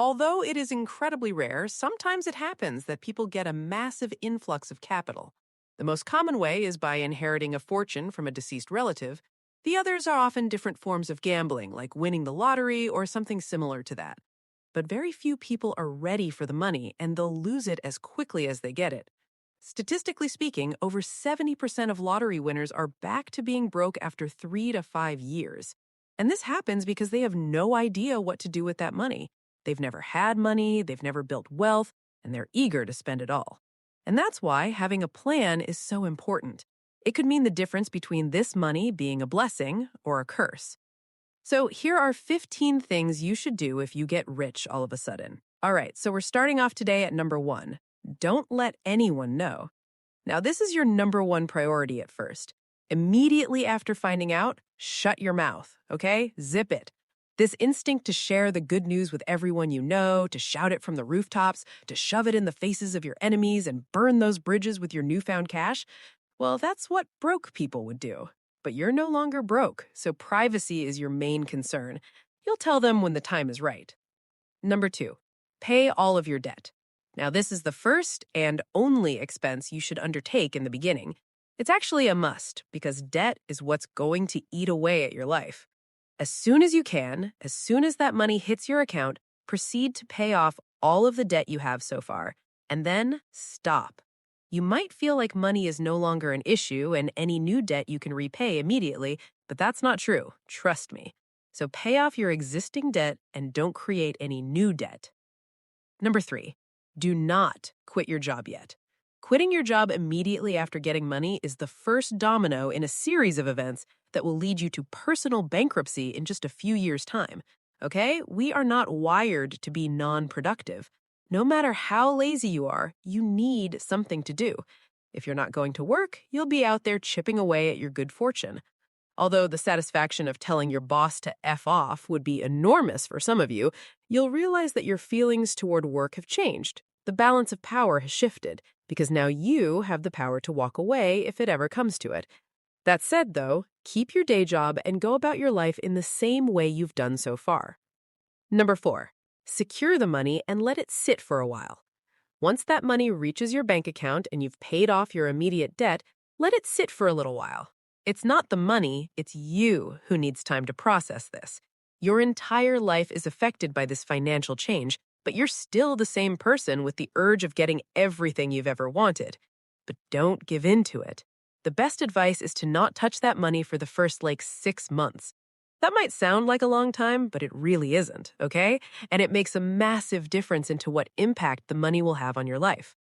Although it is incredibly rare, sometimes it happens that people get a massive influx of capital. The most common way is by inheriting a fortune from a deceased relative. The others are often different forms of gambling, like winning the lottery or something similar to that. But very few people are ready for the money, and they'll lose it as quickly as they get it. Statistically speaking, over 70% of lottery winners are back to being broke after 3 to 5 years. And this happens because they have no idea what to do with that money. They've never had money, they've never built wealth, and they're eager to spend it all. And that's why having a plan is so important. It could mean the difference between this money being a blessing or a curse. So here are 15 things you should do if you get rich all of a sudden. All right, so we're starting off today at number 1. Don't let anyone know. Now, this is your number 1 priority at first. Immediately after finding out, shut your mouth, okay? Zip it. This instinct to share the good news with everyone you know, to shout it from the rooftops, to shove it in the faces of your enemies and burn those bridges with your newfound cash, well, that's what broke people would do. But you're no longer broke, so privacy is your main concern. You'll tell them when the time is right. Number 2, pay all of your debt. Now, this is the first and only expense you should undertake in the beginning. It's actually a must, because debt is what's going to eat away at your life. As soon as you can, as soon as that money hits your account, proceed to pay off all of the debt you have so far, and then stop. You might feel like money is no longer an issue and any new debt you can repay immediately, but that's not true, trust me. So pay off your existing debt and don't create any new debt. Number 3, do not quit your job yet. Quitting your job immediately after getting money is the first domino in a series of events that will lead you to personal bankruptcy in just a few years' time. Okay? We are not wired to be non-productive. No matter how lazy you are, you need something to do. If you're not going to work, you'll be out there chipping away at your good fortune. Although the satisfaction of telling your boss to F off would be enormous for some of you, you'll realize that your feelings toward work have changed. The balance of power has shifted, because now you have the power to walk away if it ever comes to it. That said, though, keep your day job and go about your life in the same way you've done so far. Number 4, secure the money and let it sit for a while. Once that money reaches your bank account and you've paid off your immediate debt, let it sit for a little while. It's not the money, it's you who needs time to process this. Your entire life is affected by this financial change, but you're still the same person with the urge of getting everything you've ever wanted. But don't give in to it. The best advice is to not touch that money for the first 6 months. That might sound like a long time, but it really isn't, okay? And it makes a massive difference into what impact the money will have on your life.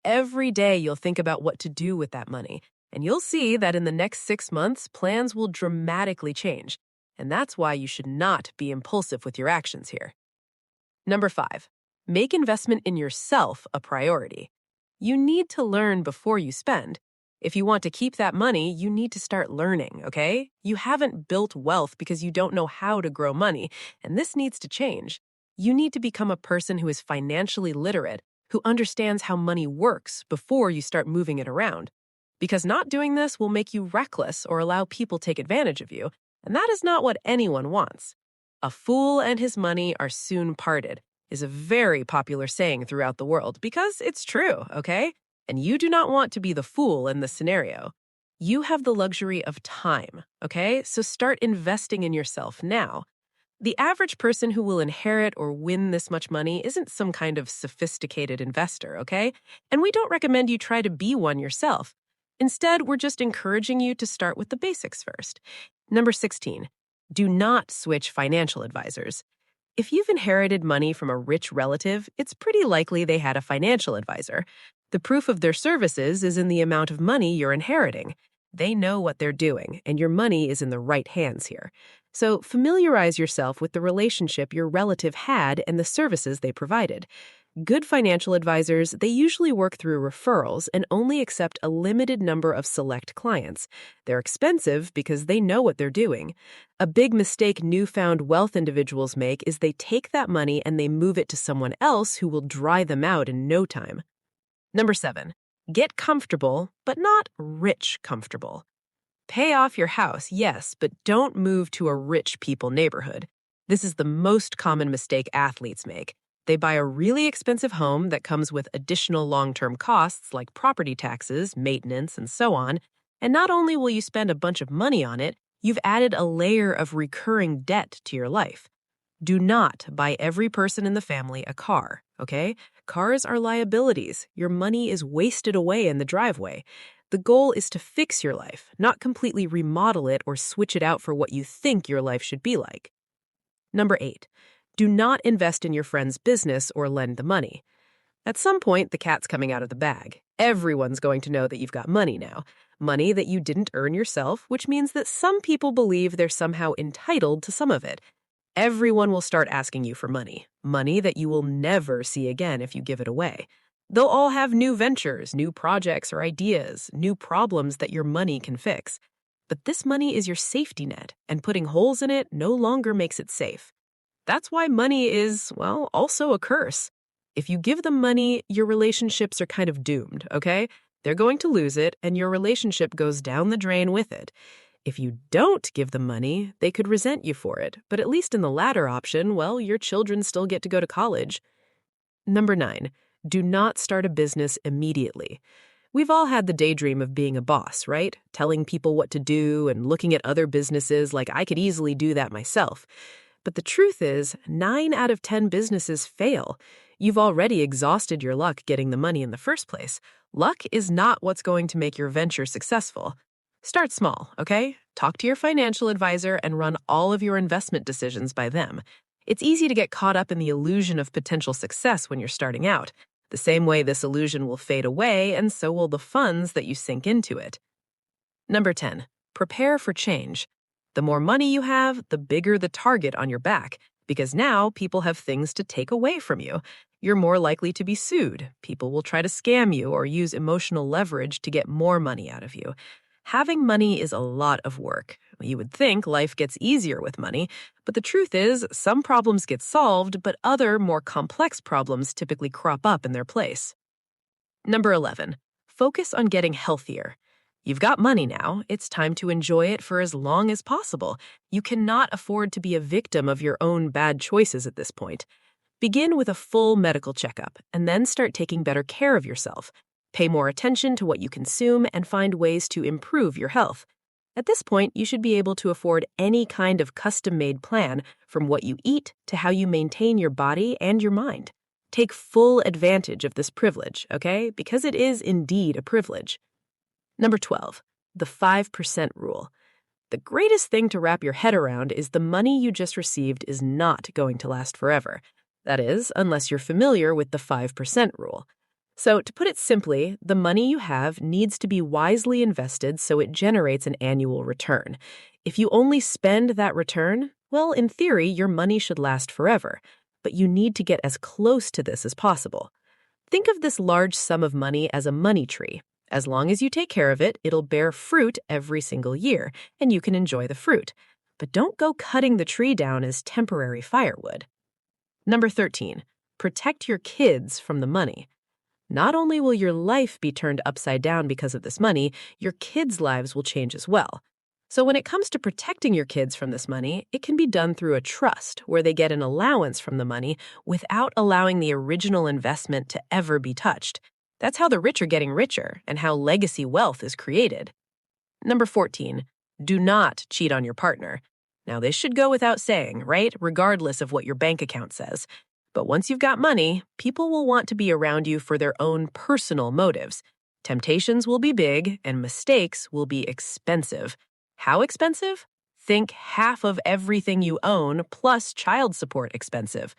Every day you'll think about what to do with that money, and you'll see that in the next 6 months, plans will dramatically change. And that's why you should not be impulsive with your actions here. Number 5, make investment in yourself a priority. You need to learn before you spend. If you want to keep that money, you need to start learning, okay? You haven't built wealth because you don't know how to grow money, and this needs to change. You need to become a person who is financially literate, who understands how money works before you start moving it around. Because not doing this will make you reckless or allow people take advantage of you, and that is not what anyone wants. A fool and his money are soon parted is a very popular saying throughout the world because it's true, okay? And you do not want to be the fool in this scenario. You have the luxury of time, okay? So start investing in yourself now. The average person who will inherit or win this much money isn't some kind of sophisticated investor, okay? And we don't recommend you try to be one yourself. Instead, we're just encouraging you to start with the basics first. Number 16, do not switch financial advisors. If you've inherited money from a rich relative, it's pretty likely they had a financial advisor. The proof of their services is in the amount of money you're inheriting. They know what they're doing, and your money is in the right hands here. So familiarize yourself with the relationship your relative had and the services they provided. Good financial advisors, they usually work through referrals and only accept a limited number of select clients. They're expensive because they know what they're doing. A big mistake newfound wealth individuals make is they take that money and they move it to someone else who will dry them out in no time. Number 7, get comfortable, but not rich comfortable. Pay off your house, yes, but don't move to a rich people neighborhood. This is the most common mistake athletes make. They buy a really expensive home that comes with additional long-term costs like property taxes, maintenance, and so on. And not only will you spend a bunch of money on it, you've added a layer of recurring debt to your life. Do not buy every person in the family a car, okay? Cars are liabilities. Your money is wasted away in the driveway. The goal is to fix your life, not completely remodel it or switch it out for what you think your life should be like. Number 8, do not invest in your friend's business or lend the money. At some point, the cat's coming out of the bag. Everyone's going to know that you've got money now. Money that you didn't earn yourself, which means that some people believe they're somehow entitled to some of it. Everyone will start asking you for money, money that you will never see again if you give it away. They'll all have new ventures, new projects or ideas, new problems that your money can fix. But this money is your safety net, and putting holes in it no longer makes it safe. That's why money is, well, also a curse. If you give them money, your relationships are kind of doomed, okay? They're going to lose it, and your relationship goes down the drain with it. If you don't give them money, they could resent you for it, but at least in the latter option, well, your children still get to go to college. Number 9, do not start a business immediately. We've all had the daydream of being a boss, right? Telling people what to do and looking at other businesses like I could easily do that myself. But the truth is, 9 out of 10 businesses fail. You've already exhausted your luck getting the money in the first place. Luck is not what's going to make your venture successful. Start small, okay? Talk to your financial advisor and run all of your investment decisions by them. It's easy to get caught up in the illusion of potential success when you're starting out. The same way this illusion will fade away, and so will the funds that you sink into it. Number 10, prepare for change. The more money you have, the bigger the target on your back, because now people have things to take away from you. You're more likely to be sued. People will try to scam you or use emotional leverage to get more money out of you. Having money is a lot of work. You would think life gets easier with money, but the truth is some problems get solved, but other, more complex problems typically crop up in their place. Number 11, focus on getting healthier. You've got money now. It's time to enjoy it for as long as possible. You cannot afford to be a victim of your own bad choices at this point. Begin with a full medical checkup, and then start taking better care of yourself. Pay more attention to what you consume and find ways to improve your health. At this point, you should be able to afford any kind of custom-made plan, from what you eat to how you maintain your body and your mind. Take full advantage of this privilege, okay? Because it is indeed a privilege. Number 12, the 5% rule. The greatest thing to wrap your head around is the money you just received is not going to last forever. That is, unless you're familiar with the 5% rule. So, to put it simply, the money you have needs to be wisely invested so it generates an annual return. If you only spend that return, well, in theory, your money should last forever. But you need to get as close to this as possible. Think of this large sum of money as a money tree. As long as you take care of it, it'll bear fruit every single year, and you can enjoy the fruit. But don't go cutting the tree down as temporary firewood. Number 13, protect your kids from the money. Not only will your life be turned upside down because of this money, your kids' lives will change as well. So when it comes to protecting your kids from this money, it can be done through a trust where they get an allowance from the money without allowing the original investment to ever be touched. That's how the rich are getting richer and how legacy wealth is created. Number 14, do not cheat on your partner. Now, this should go without saying, right? Regardless of what your bank account says. But once you've got money, people will want to be around you for their own personal motives. Temptations will be big, and mistakes will be expensive. How expensive? Think half of everything you own plus child support expensive.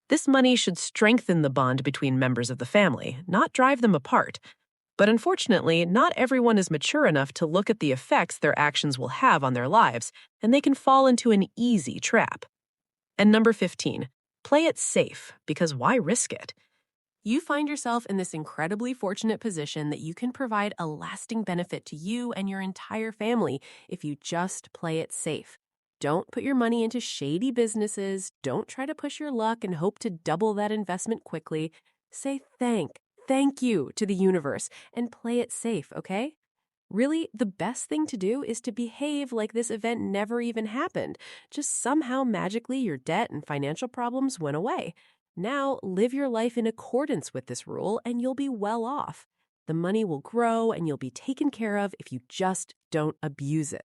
This money should strengthen the bond between members of the family, not drive them apart. But unfortunately, not everyone is mature enough to look at the effects their actions will have on their lives, and they can fall into an easy trap. And number 15, play it safe, because why risk it? You find yourself in this incredibly fortunate position that you can provide a lasting benefit to you and your entire family if you just play it safe. Don't put your money into shady businesses. Don't try to push your luck and hope to double that investment quickly. Say thank you to the universe and play it safe, okay? Really, the best thing to do is to behave like this event never even happened. Just somehow magically your debt and financial problems went away. Now, live your life in accordance with this rule, and you'll be well off. The money will grow, and you'll be taken care of if you just don't abuse it.